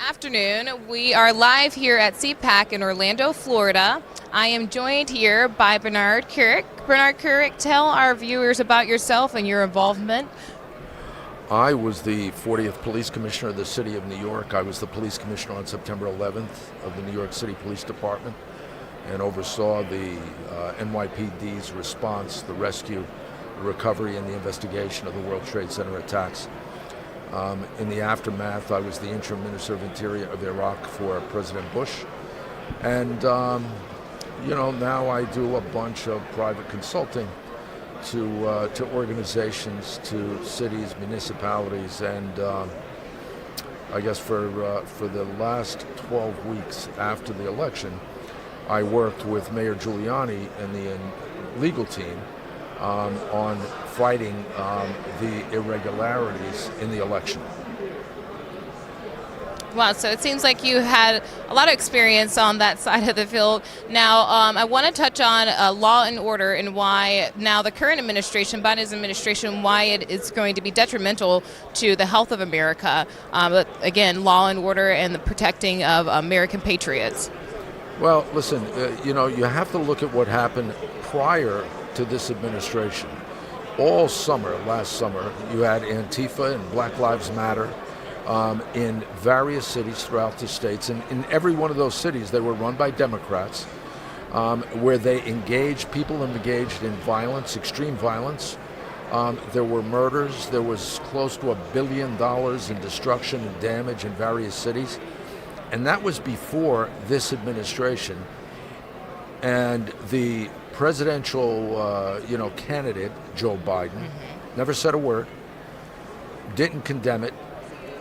Afternoon. We are live here at CPAC in Orlando, Florida. I am joined here by Bernard Kerik. Bernard Kerik, tell our viewers about yourself and your involvement. I was the 40th Police Commissioner of the City of New York. I was the Police Commissioner on September 11th of the New York City Police Department and oversaw the NYPD's response, the rescue, the recovery, and the investigation of the World Trade Center attacks. In the aftermath, I was the interim Minister of Interior of Iraq for President Bush. And, now I do a bunch of private consulting to organizations, to cities, municipalities, and I guess for the last 12 weeks after the election, I worked with Mayor Giuliani and the legal team on fighting the irregularities in the election. Wow, so it seems like you had a lot of experience on that side of the field. Now, I want to touch on law and order and why now the current administration, Biden's administration, why it is going to be detrimental to the health of America. But again, law and order and the protecting of American patriots. Well, listen, you have to look at what happened prior to this administration. All summer, last summer, you had Antifa and Black Lives Matter in various cities throughout the states. And in every one of those cities, they were run by Democrats, where they people engaged in violence, extreme violence. There were murders. There was close to $1 billion in destruction and damage in various cities. And that was before this administration. And the presidential, candidate, Joe Biden, never said a word, didn't condemn it,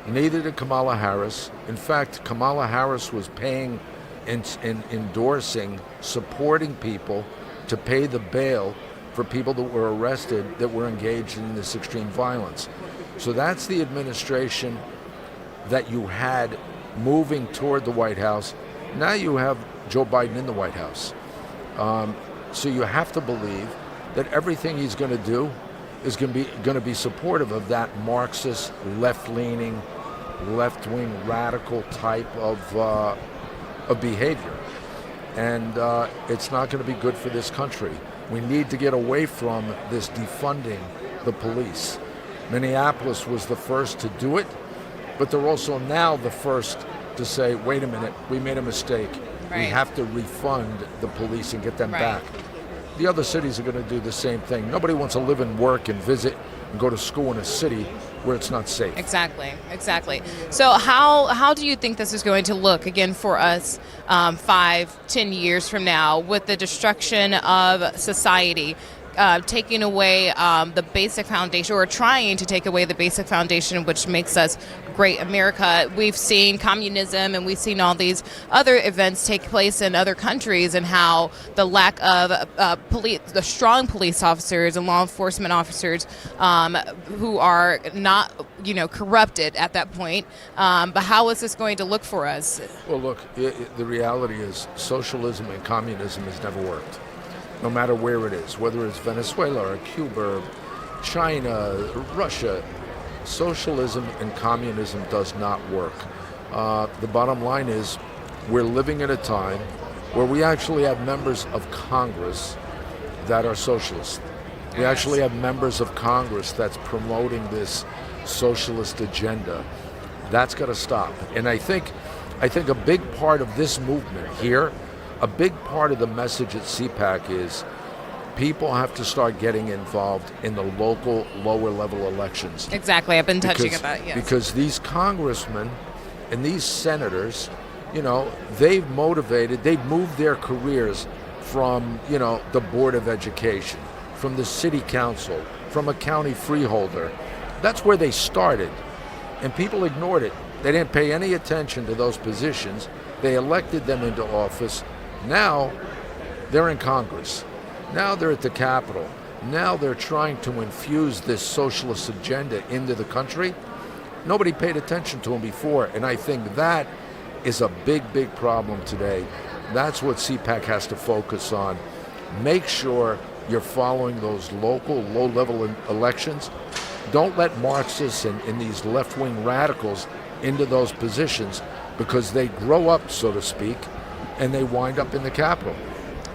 neither did Kamala Harris. In fact, Kamala Harris was paying and endorsing, supporting people to pay the bail for people that were arrested that were engaged in this extreme violence. So that's the administration that you had moving toward the White House. Now you have Joe Biden in the White House. So you have to believe that everything he's going to do is going to be supportive of that Marxist, left-leaning, left-wing, radical type of behavior. And it's not going to be good for this country. We need to get away from this defunding the police. Minneapolis was the first to do it, but they're also now the first to say, wait a minute, we made a mistake. Right. We have to refund the police and get them back. The other cities are going to do the same thing. Nobody wants to live and work and visit and go to school in a city where it's not safe. Exactly. So how do you think this is going to look, again, for us 5-10 years from now with the destruction of society? Taking away the basic foundation, or trying to take away the basic foundation which makes us great America. We've seen communism and we've seen all these other events take place in other countries, and how the lack of the strong police officers and law enforcement officers who are not corrupted at that point. But how is this going to look for us? Well, look, the reality is socialism and communism has never worked. No matter where it is, whether it's Venezuela or Cuba, China, Russia, socialism and communism does not work. The bottom line is we're living in a time where we actually have members of Congress that are socialists. We actually have members of Congress that's promoting this socialist agenda. That's got to stop. And I think a big part of this movement here, a big part of the message at CPAC is people have to start getting involved in the local, lower-level elections. Exactly. I've been touching about it, yes. Because these congressmen and these senators, they've moved their careers from, the Board of Education, from the city council, from a county freeholder. That's where they started. And people ignored it. They didn't pay any attention to those positions. They elected them into office. Now they're in Congress. Now they're at the Capitol. Now they're trying to infuse this socialist agenda into the country. Nobody paid attention to them before, and I think that is a big, big problem today. That's what CPAC has to focus on. Make sure you're following those local, low-level elections. Don't let Marxists and these left-wing radicals into those positions because they grow up, so to speak, and they wind up in the Capitol.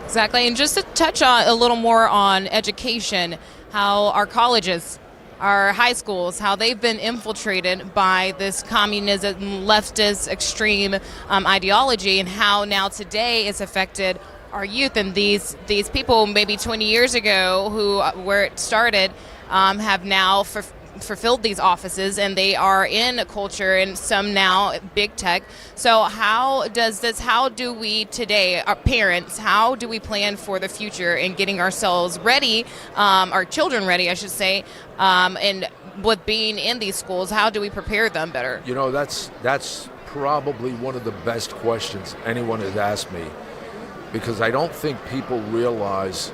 Exactly. And just to touch on a little more on education, how our colleges, our high schools, how they've been infiltrated by this communism, leftist, extreme ideology, and how now today it's affected our youth. And these people maybe 20 years ago where it started have now fulfilled these offices, and they are in culture and some now big tech. So how do we today, our parents, how do we plan for the future and getting ourselves ready, our children ready, I should say, and with being in these schools, how do we prepare them better? You know, that's probably one of the best questions anyone has asked me, because I don't think people realize,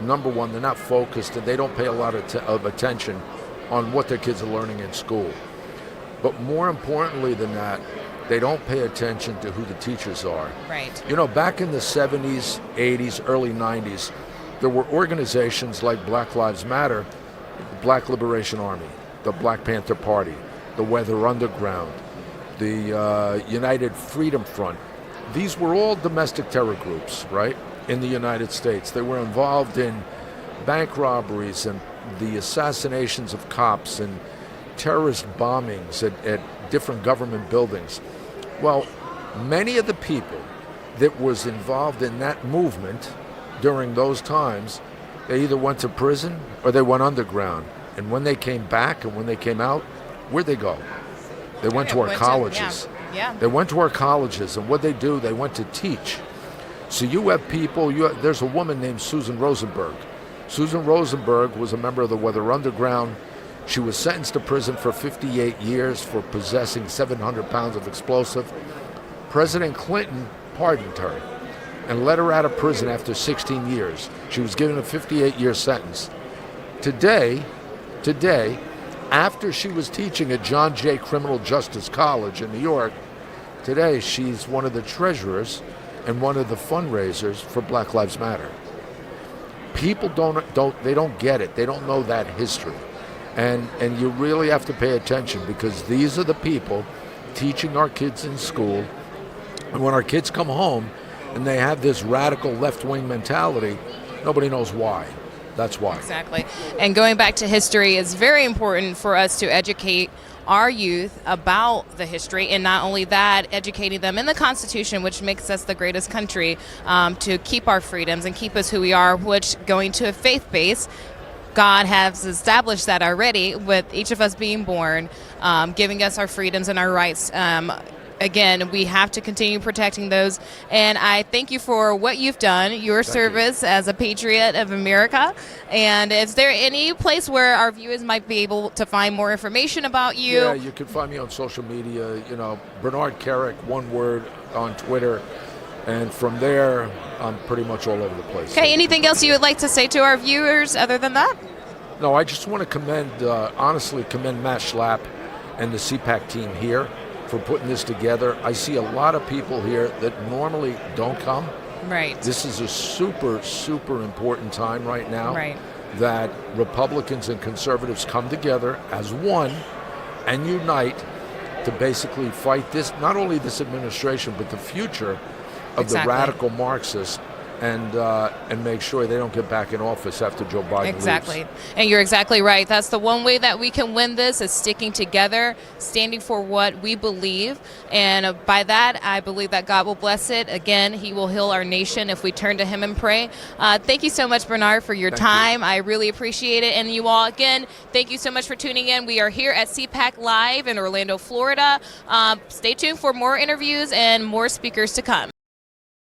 number one, they're not focused and they don't pay a lot of attention on what their kids are learning in school. But more importantly than that, they don't pay attention to who the teachers are. Right. You know, back in the 70s, 80s, early 90s, there were organizations like Black Lives Matter, the Black Liberation Army, the Black Panther Party, the Weather Underground, the United Freedom Front. These were all domestic terror groups, right, in the United States. They were involved in bank robberies and the assassinations of cops and terrorist bombings at different government buildings. Well, many of the people that was involved in that movement during those times, they either went to prison or they went underground. And when they came back and when they came out, where'd they go? They went to our colleges. Yeah. They went to our colleges, and what they do, they went to teach. So you have people, there's a woman named Susan Rosenberg. Susan Rosenberg was a member of the Weather Underground. She was sentenced to prison for 58 years for possessing 700 pounds of explosive. President Clinton pardoned her and let her out of prison after 16 years. She was given a 58-year sentence. Today, after she was teaching at John Jay Criminal Justice College in New York, today she's one of the treasurers and one of the fundraisers for Black Lives Matter. People don't get it. They don't know that history. And you really have to pay attention, because these are the people teaching our kids in school. And when our kids come home and they have this radical left-wing mentality, nobody knows why. That's why. Exactly. And going back to history, it's very important for us to educate our youth about the history, and not only that, educating them in the Constitution, which makes us the greatest country, to keep our freedoms and keep us who we are, which, going to a faith base, God has established that already with each of us being born, giving us our freedoms and our rights. Again, we have to continue protecting those. And I thank you for what you've done, your service as a patriot of America. And is there any place where our viewers might be able to find more information about you? Yeah, you can find me on social media, Bernard Kerik, one word, on Twitter. And from there, I'm pretty much all over the place. Okay, anything else you would like to say to our viewers other than that? No, I just want to honestly commend Matt Schlapp and the CPAC team here for putting this together. I see a lot of people here that normally don't come. Right. This is a super, super important time right now. Right. That Republicans and conservatives come together as one and unite to basically fight this, not only this administration, but the future of the radical Marxists, and make sure they don't get back in office after Joe Biden leaves. And you're exactly right. That's the one way that we can win this, is sticking together, standing for what we believe. And by that, I believe that God will bless it. Again, he will heal our nation if we turn to him and pray. Thank you so much, Bernard, for your time. I really appreciate it. And you all, again, thank you so much for tuning in. We are here at CPAC Live in Orlando, Florida. Stay tuned for more interviews and more speakers to come.